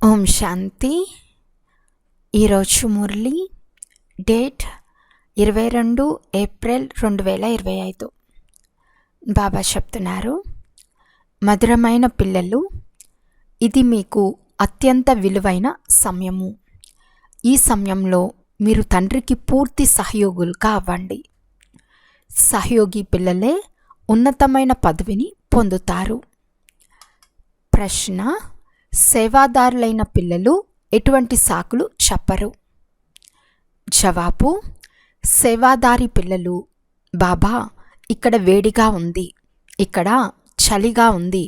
ఓం శాంతి. ఈరోజు Murali date 22 April 2025. బాబా చెప్తున్నారు, మధురమైన పిల్లలు, ఇది మీకు అత్యంత విలువైన సమయము. ఈ సమయంలో మీరు తండ్రికి పూర్తి సహయోగులుగా అవ్వండి. సహయోగి పిల్లలే ఉన్నతమైన పదవిని పొందుతారు. ప్రశ్న: సేవాదారులైన పిల్లలు ఎటువంటి సాకులు చెప్పరు. జవాబు: సేవాదారి పిల్లలు, బాబా ఇక్కడ వేడిగా ఉంది, ఇక్కడ చలిగా ఉంది,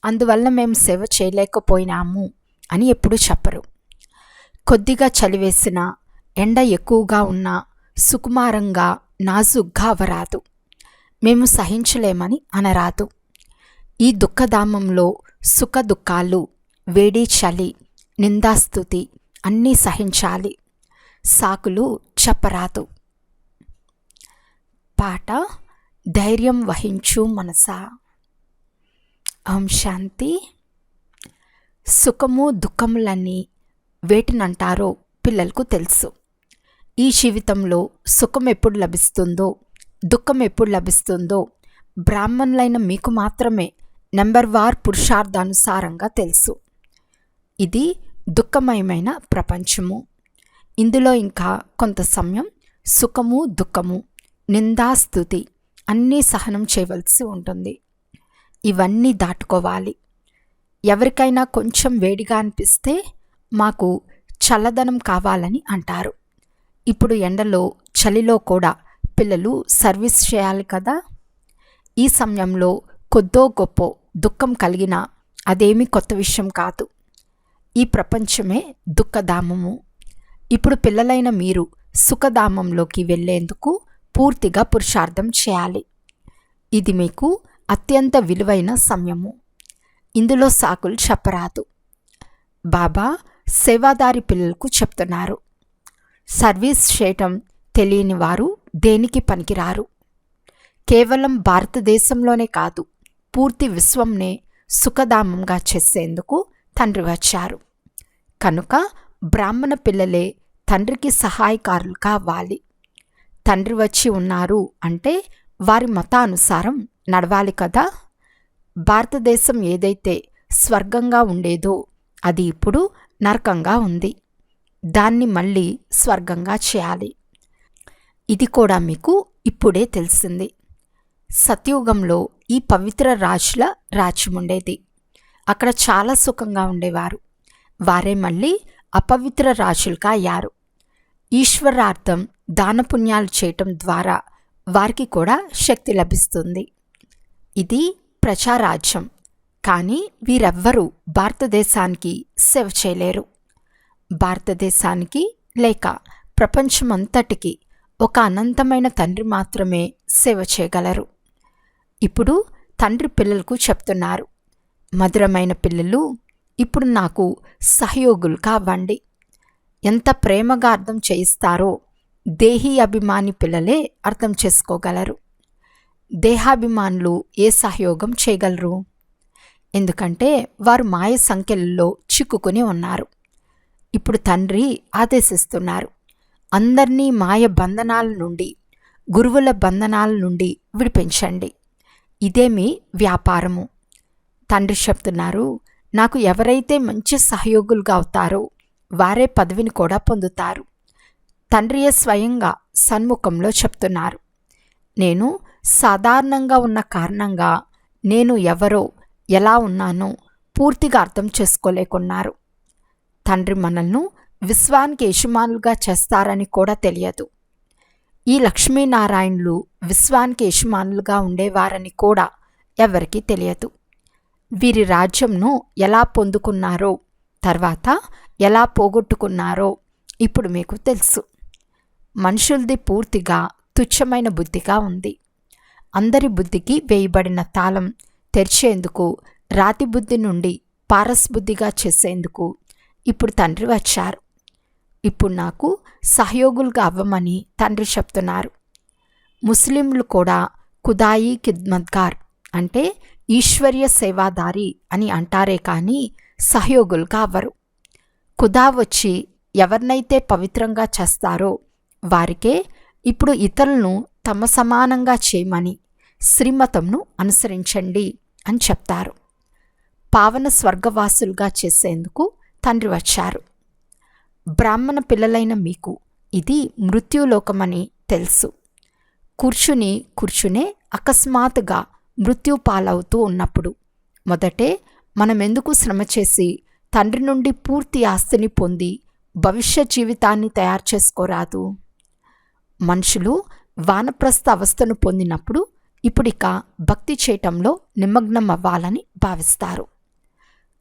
అందువల్ల మేము సేవ చేయలేకపోయినాము అని ఎప్పుడూ చెప్పరు. కొద్దిగా చలి వేసినా, ఎండ ఎక్కువగా ఉన్నా సుకుమారంగా నాజుగ్గా అవరాదు, మేము సహించలేమని అనరాదు. ఈ దుఃఖధామంలో సుఖ దుఃఖాలు, వేడి చలి, నిందాస్తుతి అన్నీ సహించాలి, సాకులు చెప్పరాదు. పాట: ధైర్యం వహించు మనసా. ఓం శాంతి. సుఖము దుఃఖములన్నీ వేటినంటారో పిల్లలకు తెలుసు. ఈ జీవితంలో సుఖం ఎప్పుడు లభిస్తుందో, దుఃఖం ఎప్పుడు లభిస్తుందో బ్రాహ్మణులైన మీకు మాత్రమే నెంబర్వార్ పురుషార్థానుసారంగా తెలుసు. ఇది దుఃఖమయమైన ప్రపంచము. ఇందులో ఇంకా కొంత సమయం సుఖము దుఃఖము, నిందాస్తుతి అన్నీ సహనం చేయవలసి ఉంటుంది. ఇవన్నీ దాటుకోవాలి. ఎవరికైనా కొంచెం వేడిగా అనిపిస్తే మాకు చల్లదనం కావాలని అంటారు. ఇప్పుడు ఎండలో చలిలో కూడా పిల్లలు సర్వీస్ చేయాలి కదా. ఈ సమయంలో కొద్దో గొప్ప దుఃఖం కలిగినా అదేమీ కొత్త విషయం కాదు. ఈ ప్రపంచమే దుఃఖధామము. ఇప్పుడు పిల్లలైన మీరు సుఖధామంలోకి వెళ్ళేందుకు పూర్తిగా పురుషార్థం చేయాలి. ఇది మీకు అత్యంత విలువైన సమయము. ఇందులో సాకులు చెప్పరాదు. బాబా సేవాదారి పిల్లలకు చెప్తున్నారు, సర్వీస్ చేయటం తెలియని వారు దేనికి పనికిరారు. కేవలం భారతదేశంలోనే కాదు, పూర్తి విశ్వంనే సుఖధామంగా చేసేందుకు తండ్రి వచ్చారు. కనుక బ్రాహ్మణ పిల్లలే తండ్రికి సహాయకారులు కావాలి. తండ్రి వచ్చి ఉన్నారు అంటే వారి మతానుసారం నడవాలి కదా. భారతదేశం ఏదైతే స్వర్గంగా ఉండేదో అది ఇప్పుడు నరకంగా ఉంది. దాన్ని మళ్ళీ స్వర్గంగా చేయాలి. ఇది కూడా మీకు ఇప్పుడే తెలిసింది. సత్యుగంలో ఈ పవిత్ర రాజుల రాజ్యం ఉండేది. అక్కడ చాలా సుఖంగా ఉండేవారు. వారే మళ్ళీ అపవిత్ర రాజులుగా అయ్యారు. ఈశ్వరార్థం దానపుణ్యాలు చేయటం ద్వారా వారికి కూడా శక్తి లభిస్తుంది. ఇది ప్రజారాజ్యం. కానీ వీరెవ్వరూ భారతదేశానికి సేవ చేయలేరు. భారతదేశానికి లేక ప్రపంచమంతటికి ఒక అనంతమైన తండ్రి మాత్రమే సేవ చేయగలరు. ఇప్పుడు తండ్రి పిల్లలకు చెప్తున్నారు, మధురమైన పిల్లలు, ఇప్పుడు నాకు సహయోగులుగా అవ్వండి. ఎంత ప్రేమగా అర్థం చేయిస్తారో దేహీ అభిమాని పిల్లలే అర్థం చేసుకోగలరు. దేహాభిమానులు ఏ సహయోగం చేయగలరు? ఎందుకంటే వారు మాయ సంఖ్యలలో చిక్కుకుని ఉన్నారు. ఇప్పుడు తండ్రి ఆదేశిస్తున్నారు, అందరినీ మాయ బంధనాల నుండి, గురువుల బంధనాల నుండి విడిపించండి. ఇదే మీ వ్యాపారము. తండ్రి చెప్తున్నారు, నాకు ఎవరైతే మంచి సహయోగులుగా అవుతారో వారే పదవిని కూడా పొందుతారు. తండ్రియే స్వయంగా సన్ముఖంలో చెప్తున్నారు, నేను సాధారణంగా ఉన్న కారణంగా నేను ఎవరో ఎలా ఉన్నానో పూర్తిగా అర్థం చేసుకోలేకున్నారు. తండ్రి మనల్ని విశ్వానికి యజమానులుగా చేస్తారని కూడా తెలియదు. ఈ లక్ష్మీనారాయణులు విశ్వానికి యజమానులుగా ఉండేవారని కూడా ఎవరికీ తెలియదు. వీరి రాజ్యంను ఎలా పొందుకున్నారో, తర్వాత ఎలా పోగొట్టుకున్నారో ఇప్పుడు మీకు తెలుసు. మనుషులది పూర్తిగా తుచ్చమైన బుద్ధిగా ఉంది. అందరి బుద్ధికి వేయబడిన తాళం తెరిచేందుకు, రాతి బుద్ధి నుండి పారస్ బుద్ధిగా చేసేందుకు ఇప్పుడు తండ్రి వచ్చారు. ఇప్పుడు నాకు సహయోగులుగా అవ్వమని తండ్రి చెప్తున్నారు. ముస్లింలు కూడా ఖుదాయి ఖిద్మత్గార్ అంటే ఈశ్వర్య సేవాదారి అని అంటారే కానీ సహయోగులుగా అవ్వరు. ఖుదా వచ్చి ఎవరినైతే పవిత్రంగా చేస్తారో వారికే ఇప్పుడు ఇతరులను తమ సమానంగా చేయమని శ్రీమతంను అనుసరించండి అని చెప్తారు. పావన స్వర్గవాసులుగా చేసేందుకు తండ్రి వచ్చారు. బ్రాహ్మణ పిల్లలైన మీకు ఇది మృత్యులోకమని తెలుసు. కూర్చునే అకస్మాత్తుగా మృత్యు పాలవుతూ ఉన్నప్పుడు మొదటే మనమెందుకు శ్రమ చేసి తండ్రి నుండి పూర్తి ఆస్తిని పొంది భవిష్య జీవితాన్ని తయారు చేసుకోరాదు? మనుషులు వానప్రస్థ అవస్థను పొందినప్పుడు ఇప్పుడిక భక్తి చేయటంలో నిమగ్నం అవ్వాలని భావిస్తారు.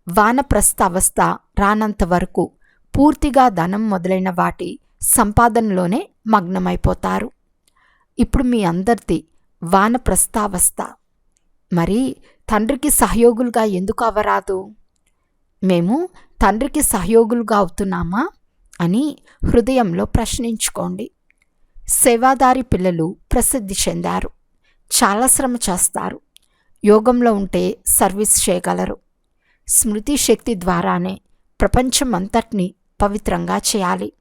వానప్రస్థ అవస్థ రానంత వరకు పూర్తిగా ధనం మొదలైన వాటి సంపాదనలోనే మగ్నమైపోతారు. ఇప్పుడు మీ అందరిది వానప్రస్థావస్థ. మరి తండ్రికి సహయోగులుగా ఎందుకు అవ్వరాదు? మేము తండ్రికి సహయోగులుగా అవుతున్నామా అని హృదయంలో ప్రశ్నించుకోండి. సేవాదారి పిల్లలు ప్రసిద్ధి చెందారు. చాలా శ్రమ చేస్తారు. యోగంలో ఉంటే సర్వీస్ చేయగలరు. స్మృతి శక్తి ద్వారానే ప్రపంచం అంతటినీ పవిత్రంగా చేయాలి.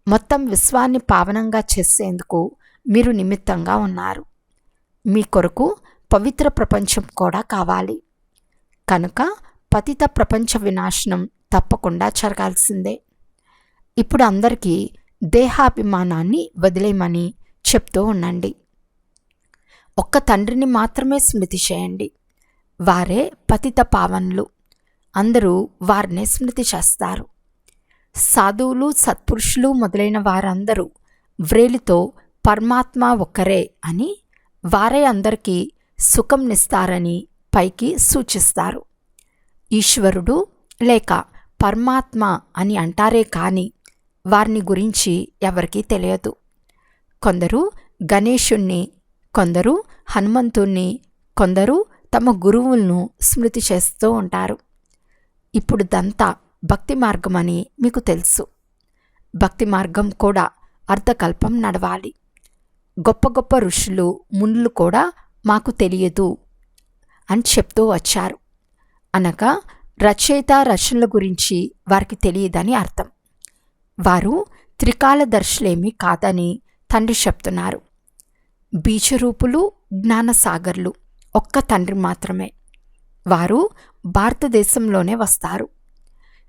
మొత్తం విశ్వాన్ని పావనంగా చేసేందుకు మీరు నిమిత్తంగా ఉన్నారు. మీ కొరకు పవిత్ర ప్రపంచం కూడా కావాలి. కనుక పతిత ప్రపంచ వినాశనం తప్పకుండా జరగాల్సిందే. ఇప్పుడు అందరికీ దేహాభిమానాన్ని వదిలేయమని చెప్తూ ఉండండి. ఒక్క తండ్రిని మాత్రమే స్మృతి చేయండి. వారే పతిత పావనులు. అందరూ వారినే స్మృతి చేస్తారు. సాధువులు, సత్పురుషులు మొదలైన వారందరూ వ్రేలితో పరమాత్మ ఒక్కరే అని, వారే అందరికీ సుఖంనిస్తారని పైకి సూచిస్తారు. ఈశ్వరుడు లేక పరమాత్మ అని అంటారే కానీ వారిని గురించి ఎవరికీ తెలియదు. కొందరు గణేశుణ్ణి, కొందరు హనుమంతుణ్ణి, కొందరు తమ గురువులను స్మృతి చేస్తూ ఉంటారు. ఇప్పుడు దంతా భక్తి మార్గమని మీకు తెలుసు. భక్తి మార్గం కూడా అర్ధకల్పం నడవాలి. గొప్ప గొప్ప ఋషులు, మునులు కూడా మాకు తెలియదు అని చెప్తూ వచ్చారు. అనగా రచయిత రచనల గురించి వారికి తెలియదని అర్థం. వారు త్రికాలదర్శులేమీ కాదని తండ్రి చెప్తున్నారు. బీజరూపులు, జ్ఞానసాగర్లు ఒక్క తండ్రి మాత్రమే. వారు భారతదేశంలోనే వస్తారు.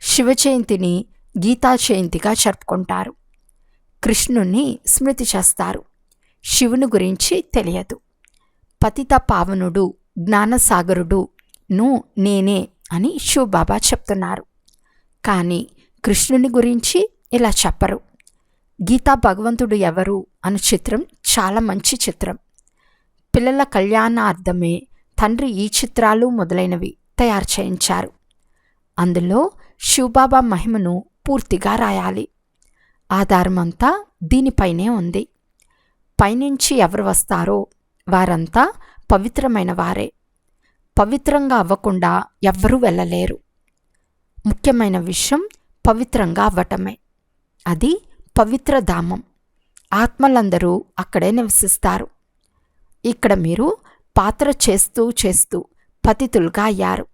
శివ జయంతిని గీతా జయంతిగా జరుపుకుంటారు. కృష్ణుణ్ణి స్మృతి చేస్తారు. శివుని గురించి తెలియదు. పతిత పావనుడు, జ్ఞానసాగరుడు నేనే అని శివబాబా చెప్తున్నారు. కానీ కృష్ణుని గురించి ఇలా చెప్పరు. గీతా భగవంతుడు ఎవరు అను చిత్రం చాలా మంచి చిత్రం. పిల్లల కళ్యాణార్థమే తండ్రి ఈ చిత్రాలు మొదలైనవి తయారు చేయించారు. అందులో శివబాబా మహిమను పూర్తిగా రాయాలి. ఆధారమంతా దీనిపైనే ఉంది. పైనుంచి ఎవరు వస్తారో వారంతా పవిత్రమైన వారే. పవిత్రంగా అవ్వకుండా ఎవ్వరూ వెళ్ళలేరు. ముఖ్యమైన విషయం పవిత్రంగా అవ్వటమే. అది పవిత్ర ధామం. ఆత్మలందరూ అక్కడే నివసిస్తారు. ఇక్కడ మీరు పాత్ర చేస్తూ చేస్తూ పతితులుగా అయ్యారు.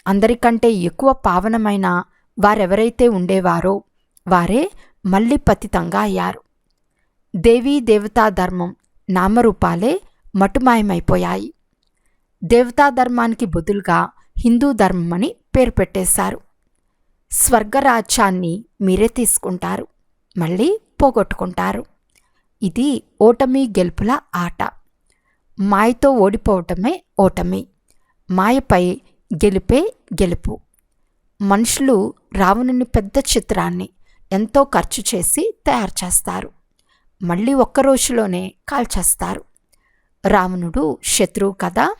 అందరికంటే ఎక్కువ పావనమైన వారెవరైతే ఉండేవారో వారే మళ్ళీ పతితంగా అయ్యారు. దేవీ దేవతా ధర్మం నామరూపాలే మటుమాయమైపోయాయి. దేవతా ధర్మానికి బదులుగా హిందూ ధర్మం అని పేరు పెట్టేశారు. స్వర్గరాజ్యాన్ని మీరే తీసుకుంటారు, మళ్ళీ పోగొట్టుకుంటారు. ఇది ఓటమి గెలుపుల ఆట. మాయతో ఓడిపోవటమే ఓటమి, మాయపై గెలుపే గెలుపు. మనుషులు రావణుని పెద్ద చిత్రాన్ని ఎంతో ఖర్చు చేసి తయారు చేస్తారు. మళ్ళీ ఒక్క రోజులోనే కాల్చేస్తారు. రావణుడు శత్రువు కదా.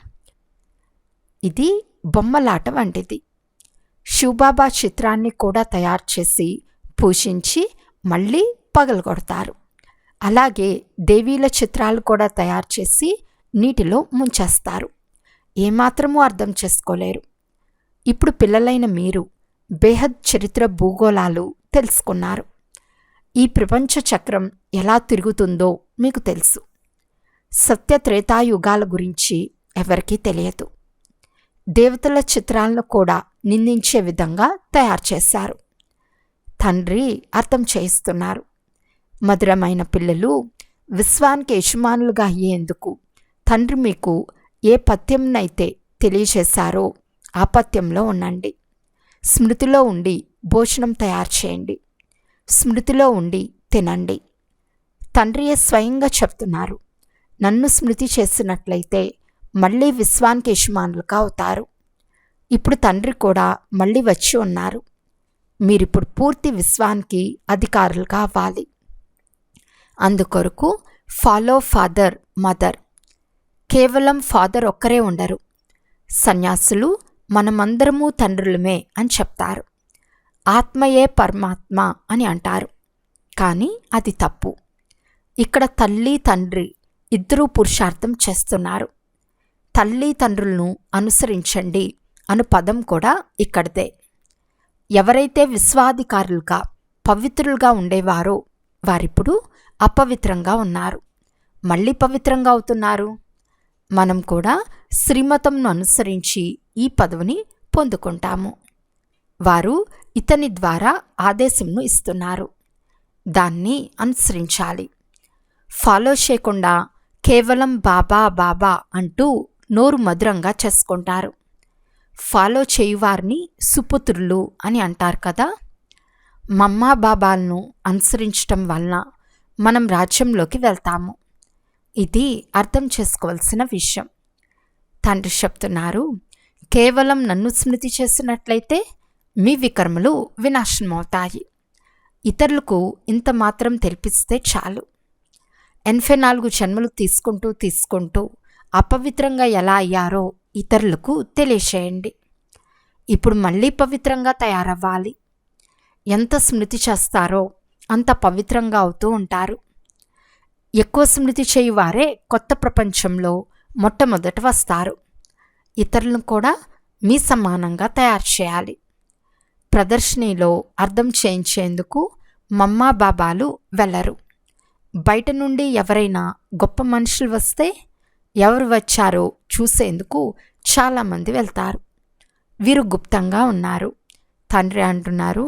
ఇది బొమ్మలాట వంటిది. శివబాబా చిత్రాన్ని కూడా తయారు చేసి పూజించి మళ్ళీ పగలగొడతారు. అలాగే దేవీల చిత్రాలు కూడా తయారు చేసి నీటిలో ముంచేస్తారు. ఏమాత్రమూ అర్థం చేసుకోలేరు. ఇప్పుడు పిల్లలైన మీరు బేహద్ చరిత్ర భూగోళాలు తెలుసుకున్నారు. ఈ ప్రపంచ చక్రం ఎలా తిరుగుతుందో మీకు తెలుసు. సత్య త్రేతాయుగాల గురించి ఎవరికీ తెలియదు. దేవతల చిత్రాలను కూడా నిందించే విధంగా తయారు చేశారు. తండ్రి అర్థం చేయిస్తున్నారు. మధురమైన పిల్లలు, విశ్వానికి యజమానులుగా అయ్యేందుకు తండ్రి మీకు ఏ పథ్యంనైతే తెలియచేశారో ఆ పథ్యంలో ఉండండి. స్మృతిలో ఉండి భోజనం తయారు చేయండి. స్మృతిలో ఉండి తినండి. తండ్రియే స్వయంగా చెప్తున్నారు, నన్ను స్మృతి చేసినట్లయితే మళ్ళీ విశ్వానికి యజమానులుగా అవుతారు. ఇప్పుడు తండ్రి కూడా మళ్ళీ వచ్చి ఉన్నారు. మీరిప్పుడు పూర్తి విశ్వానికి అధికారులుగా అవ్వాలి. అందుకొరకు ఫాలో ఫాదర్ మదర్. కేవలం ఫాదర్ ఒక్కరే ఉండరు. సన్యాసులు మనమందరము తండ్రులమే అని చెప్తారు. ఆత్మయే పరమాత్మ అని అంటారు. కానీ అది తప్పు. ఇక్కడ తల్లి తండ్రి ఇద్దరూ పురుషార్థం చేస్తున్నారు. తల్లి తండ్రులను అనుసరించండి అను పదం కూడా ఇక్కడిదే. ఎవరైతే విశ్వాధికారులుగా పవిత్రులుగా ఉండేవారో వారిప్పుడు అపవిత్రంగా ఉన్నారు. మళ్ళీ పవిత్రంగా అవుతున్నారు. మనం కూడా శ్రీమతంను అనుసరించి ఈ పదవిని పొందుకుంటాము. వారు ఇతని ద్వారా ఆదేశంను ఇస్తున్నారు. దాన్ని అనుసరించాలి. ఫాలో చేయకుండా కేవలం బాబా బాబా అంటూ నోరు మధురంగా చేసుకుంటారు. ఫాలో చేయువారిని సుపుత్రులు అని అంటారు కదా. మమ్మా బాబాలను అనుసరించటం వలన మనం రాజ్యంలోకి వెళ్తాము. ఇది అర్థం చేసుకోవాల్సిన విషయం. తండ్రి చెప్తున్నారు, కేవలం నన్ను స్మృతి చేసినట్లయితే మీ వికర్మలు వినాశనమవుతాయి. ఇతరులకు ఇంత మాత్రం తెలిపిస్తే చాలు. 84 జన్మలు తీసుకుంటూ అపవిత్రంగా ఎలా అయ్యారో ఇతరులకు తెలియచేయండి. ఇప్పుడు మళ్ళీ పవిత్రంగా తయారవ్వాలి. ఎంత స్మృతి చేస్తారో అంత పవిత్రంగా అవుతూ ఉంటారు. ఎక్కువ స్మృతి చేయువారే కొత్త ప్రపంచంలో మొట్టమొదట వస్తారు. ఇతరులను కూడా మీ సమానంగా తయారు చేయాలి. ప్రదర్శనలో అర్థం చేయించేందుకు మమ్మా బాబాలు వెళ్ళరు. బయట నుండి ఎవరైనా గొప్ప మనుషులు వస్తే ఎవరు వచ్చారో చూసేందుకు చాలామంది వెళ్తారు. వీరు గుప్తంగా ఉన్నారు. తండ్రి అంటున్నారు,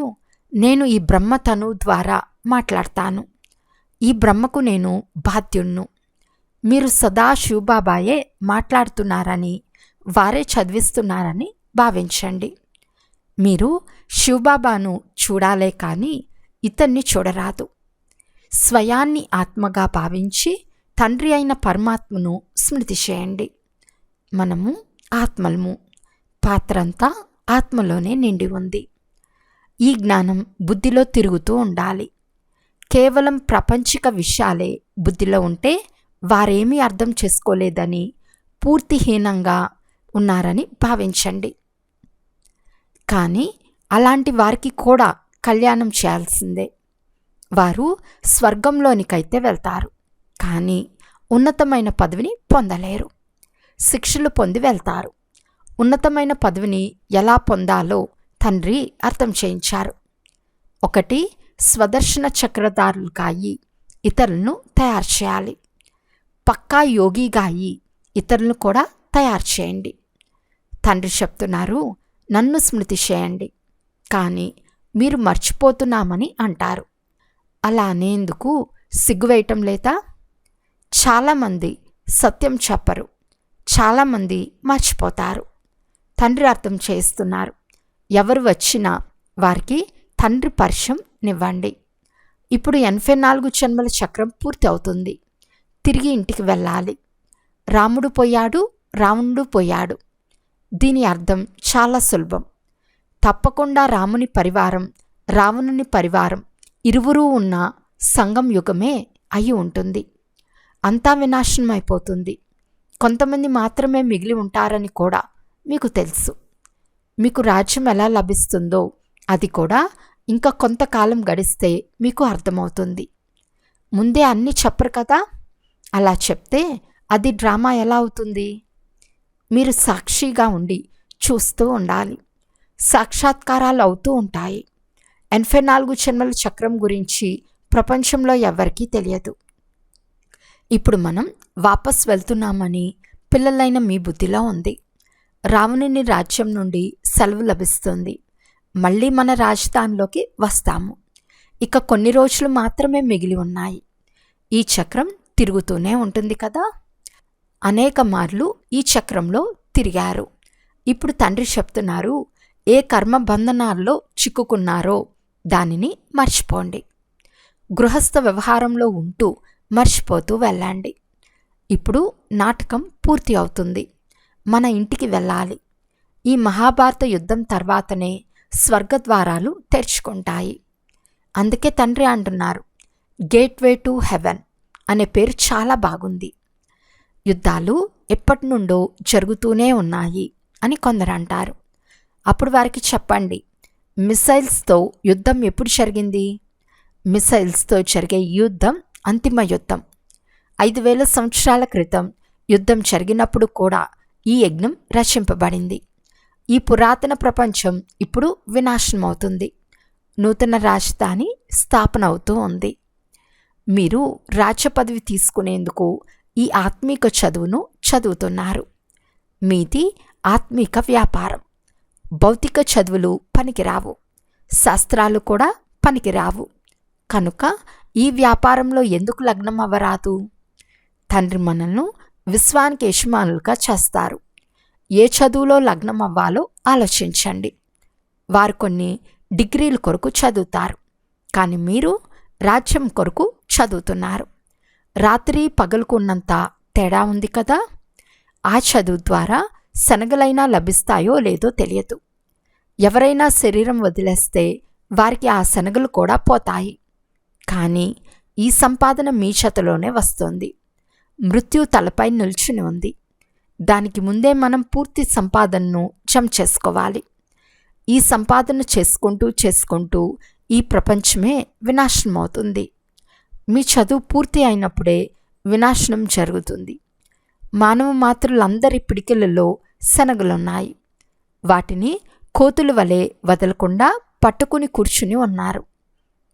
నేను ఈ బ్రహ్మతను ద్వారా మాట్లాడతాను. ఈ బ్రహ్మకు నేను బాధ్యుణ్ణు. మీరు సదా శివబాబాయే మాట్లాడుతున్నారని, వారే చదివిస్తున్నారని భావించండి. మీరు శివబాబాను చూడాలే కానీ ఇతన్ని చూడరాదు. స్వయాన్ని ఆత్మగా భావించి తండ్రి అయిన పరమాత్మను స్మృతి చేయండి. మనము ఆత్మలము. పాత్రంతా ఆత్మలోనే నిండి ఉంది. ఈ జ్ఞానం బుద్ధిలో తిరుగుతూ ఉండాలి. కేవలం ప్రాపంచిక విషయాలే బుద్ధిలో ఉంటే వారేమీ అర్థం చేసుకోలేదని, పూర్తిహీనంగా ఉన్నారని భావించండి. కానీ అలాంటి వారికి కూడా కళ్యాణం చేయాల్సిందే. వారు స్వర్గంలోనికైతే వెళ్తారు, కానీ ఉన్నతమైన పదవిని పొందలేరు. శిక్షలు పొంది వెళ్తారు. ఉన్నతమైన పదవిని ఎలా పొందాలో తండ్రి అర్థం చేయించారు. 1 స్వదర్శన చక్రధారులుగా అయి ఇతరులను తయారు చేయాలి. పక్కా యోగిగా అయి ఇతరులను కూడా తయారు చేయండి. తండ్రి చెప్తున్నారు, నన్ను స్మృతి చేయండి, కానీ మీరు మర్చిపోతున్నామని అంటారు. అలా అనేందుకు సిగ్గువేయటం లేదా? చాలామంది సత్యం చెప్పరు. చాలామంది మర్చిపోతారు. తండ్రి అర్థం చేస్తున్నారు, ఎవరు వచ్చినా వారికి తండ్రి పరిచయం నివ్వండి. ఇప్పుడు 84 జన్మల చక్రం పూర్తి అవుతుంది. తిరిగి ఇంటికి వెళ్ళాలి. రాముడు పోయాడు, రావణుడు పోయాడు. దీని అర్థం చాలా సులభం. తప్పకుండా రాముని పరివారం, రావణుని పరివారం ఇరువురూ ఉన్న సంగం యుగమే అయి ఉంటుంది. అంతా వినాశనం అయిపోతుంది. కొంతమంది మాత్రమే మిగిలి ఉంటారని కూడా మీకు తెలుసు. మీకు రాజ్యం ఎలా లభిస్తుందో అది కూడా ఇంకా కొంతకాలం గడిస్తే మీకు అర్థమవుతుంది. ముందే అన్నీ చెప్పరు కదా. అలా చెప్తే అది డ్రామా ఎలా అవుతుంది? మీరు సాక్షిగా ఉండి చూస్తూ ఉండాలి. సాక్షాత్కారాలు అవుతూ ఉంటాయి. 84 జన్మల చక్రం గురించి ప్రపంచంలో ఎవరికీ తెలియదు. ఇప్పుడు మనం వాపస్ వెళ్తున్నామని పిల్లలైన మీ బుద్ధిలో ఉంది. రావణుని రాజ్యం నుండి సెలవు లభిస్తుంది. మళ్ళీ మన రాజధానిలోకి వస్తాము. ఇక కొన్ని రోజులు మాత్రమే మిగిలి ఉన్నాయి. ఈ చక్రం తిరుగుతూనే ఉంటుంది కదా. అనేక మార్లు ఈ చక్రంలో తిరిగారు. ఇప్పుడు తండ్రి చెప్తున్నారు, ఏ కర్మ బంధనాల్లో చిక్కుకున్నారో దానిని మర్చిపోండి. గృహస్థ వ్యవహారంలో ఉంటూ మర్చిపోతూ వెళ్ళండి. ఇప్పుడు నాటకం పూర్తి అవుతుంది. మన ఇంటికి వెళ్ళాలి. ఈ మహాభారత యుద్ధం తర్వాతనే స్వర్గద్వారాలు తెరుచుకుంటాయి. అందుకే తండ్రి అంటున్నారు, గేట్వే టు హెవెన్ అనే పేరు చాలా బాగుంది. యుద్ధాలు ఎప్పటి నుండో జరుగుతూనే ఉన్నాయి అని కొందరు అంటారు. అప్పుడు వారికి చెప్పండి, మిసైల్స్తో యుద్ధం ఎప్పుడు జరిగింది? మిసైల్స్తో జరిగే యుద్ధం అంతిమ యుద్ధం. 5000 సంవత్సరాల క్రితం యుద్ధం జరిగినప్పుడు కూడా ఈ యజ్ఞం రచింపబడింది. ఈ పురాతన ప్రపంచం ఇప్పుడు వినాశనమవుతుంది. నూతన రాజధాని స్థాపన అవుతూ ఉంది. మీరు రాజ్య పదవి తీసుకునేందుకు ఈ ఆత్మీక చదువును చదువుతున్నారు. మీది ఆత్మీక వ్యాపారం. భౌతిక చదువులు పనికిరావు, శాస్త్రాలు కూడా పనికిరావు. కనుక ఈ వ్యాపారంలో ఎందుకు లగ్నం అవ్వరాదు? తండ్రి మనల్ని విశ్వానికి యజమానులుగా చేస్తారు. ఏ చదువులో లగ్నం అవ్వాలో ఆలోచించండి. వారు కొన్ని డిగ్రీల కొరకు చదువుతారు, కానీ మీరు రాజ్యం కొరకు చదువుతున్నారు. రాత్రి పగలుకు ఉన్నంత తేడా ఉంది కదా. ఆ చదువు ద్వారా శనగలైనా లభిస్తాయో లేదో తెలియదు. ఎవరైనా శరీరం వదిలేస్తే వారికి ఆ శనగలు కూడా పోతాయి. కానీ ఈ సంపాదన మీ చేతిలోనే వస్తుంది. మృత్యు తలపై నిల్చుని ఉంది. దానికి ముందే మనం పూర్తి సంపాదనను జమ చేసుకోవాలి. ఈ సంపాదన చేసుకుంటూ ఈ ప్రపంచమే వినాశనమవుతుంది. మీ చదువు పూర్తి అయినప్పుడే వినాశనం జరుగుతుంది. మానవ మాతృలందరి పిడికిలలో శనగలున్నాయి. వాటిని కోతుల వలె వదలకుండా పట్టుకుని కూర్చుని ఉన్నారు.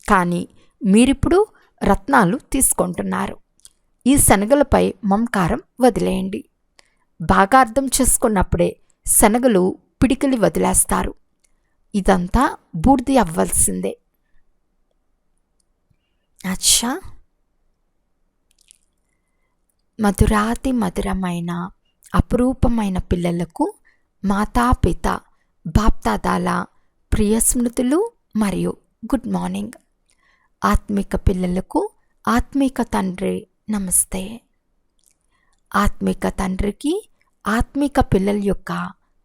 కానీ మీరిప్పుడు రత్నాలు తీసుకుంటున్నారు. ఈ శనగలపై మమకారం వదిలేయండి. బాగా అర్థం చేసుకున్నప్పుడే శనగలు పిడికిలి వదిలేస్తారు. ఇదంతా బూడిద అవ్వాల్సిందే. అచ్చా, మధురాతి మధురమైన అపురూపమైన పిల్లలకు మాతాపిత బాప్దాదాల ప్రియ స్మృతులు మరియు గుడ్ మార్నింగ్. ఆత్మిక పిల్లలకు ఆత్మిక తండ్రి నమస్తే. ఆత్మిక తండ్రికి ఆత్మిక పిల్లల యొక్క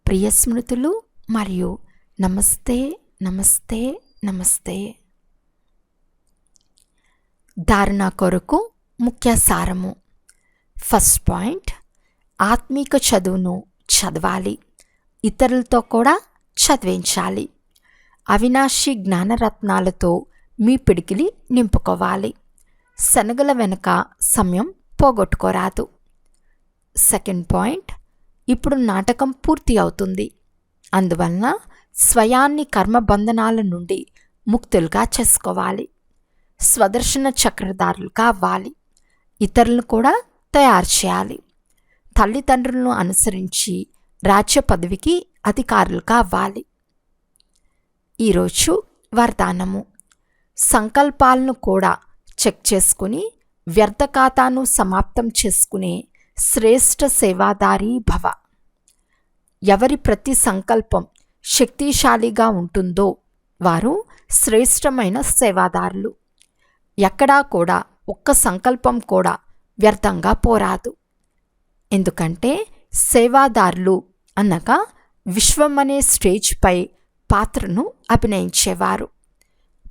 ప్రియ స్మృతులు మరియు నమస్తే నమస్తే నమస్తే. ధారణ కొరకు ముఖ్య సారము. ఫస్ట్ పాయింట్, ఆత్మిక చదువును చదవాలి, ఇతరులతో కూడా చదివించాలి. అవినాశి జ్ఞానరత్నాలతో మీ పిడికిలి నింపుకోవాలి. శనగల వెనుక సమయం పోగొట్టుకోరాదు. సెకండ్ పాయింట్, ఇప్పుడు నాటకం పూర్తి అవుతుంది. అందువలన స్వయాన్ని కర్మబంధనాల నుండి ముక్తులుగా చేసుకోవాలి. స్వదర్శన చక్రధారులుగా అవ్వాలి. ఇతరులను కూడా తయారు చేయాలి. తల్లిదండ్రులను అనుసరించి రాజ్య పదవికి అధికారులుగా అవ్వాలి. ఈరోజు వరదానము. సంకల్పాలను కూడా చెక్ చేసుకుని వ్యర్థ ఖాతాను సమాప్తం చేసుకునే శ్రేష్ఠ సేవాదారీ భవ. ఎవరి ప్రతి సంకల్పం శక్తిశాలిగా ఉంటుందో వారు శ్రేష్టమైన సేవాదారులు. ఎక్కడా కూడా ఒక్క సంకల్పం కూడా వ్యర్థంగా పోరాదు. ఎందుకంటే సేవాదారులు అనగా విశ్వం అనే స్టేజ్పై పాత్రను అభినయించేవారు.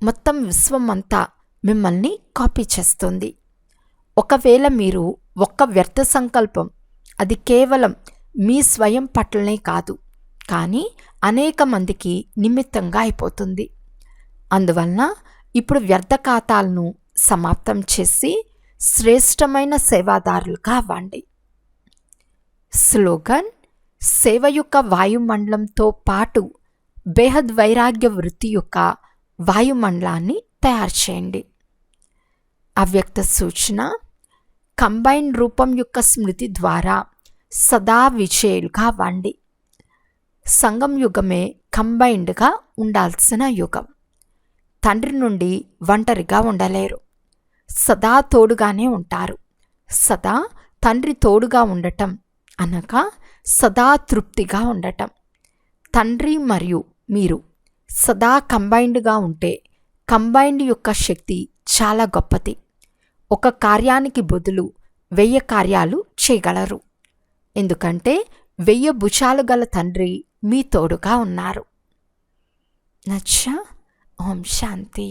మొత్తం విశ్వం అంతా మిమ్మల్ని కాపీ చేస్తుంది. ఒకవేళ మీరు ఒక్క వ్యర్థ సంకల్పం, అది కేవలం మీ స్వయం పట్లనే కాదు, కానీ అనేక మందికి నిమిత్తంగా అయిపోతుంది. అందువలన ఇప్పుడు వ్యర్థ ఖాతాలను సమాప్తం చేసి శ్రేష్టమైన సేవాదారులుగా అవ్వండి. స్లోగన్: సేవ యొక్క వాయుమండలంతో పాటు బేహద్ వైరాగ్య వృత్తి యొక్క వాయుమండలాన్ని తయారు చేయండి. అవ్యక్త సూచన: కంబైన్ రూపం యొక్క స్మృతి ద్వారా సదా విజయులుగా అవ్వండి. సంగం యుగమే కంబైన్డ్గా ఉండాల్సిన యుగం. తండ్రి నుండి ఒంటరిగా ఉండలేరు, సదా తోడుగానే ఉంటారు. సదా తండ్రి తోడుగా ఉండటం అనగా సదా తృప్తిగా ఉండటం. తండ్రి మరియు మీరు సదా కంబైన్డ్గా ఉంటే కంబైన్డ్ యొక్క శక్తి చాలా గొప్పది. ఒక కార్యానికి బదులు 1000 కార్యాలు చేయగలరు. ఎందుకంటే 1000 భుజాలు గల తండ్రి మీ తోడుగా ఉన్నారు. నచ్చా. ఓం శాంతి.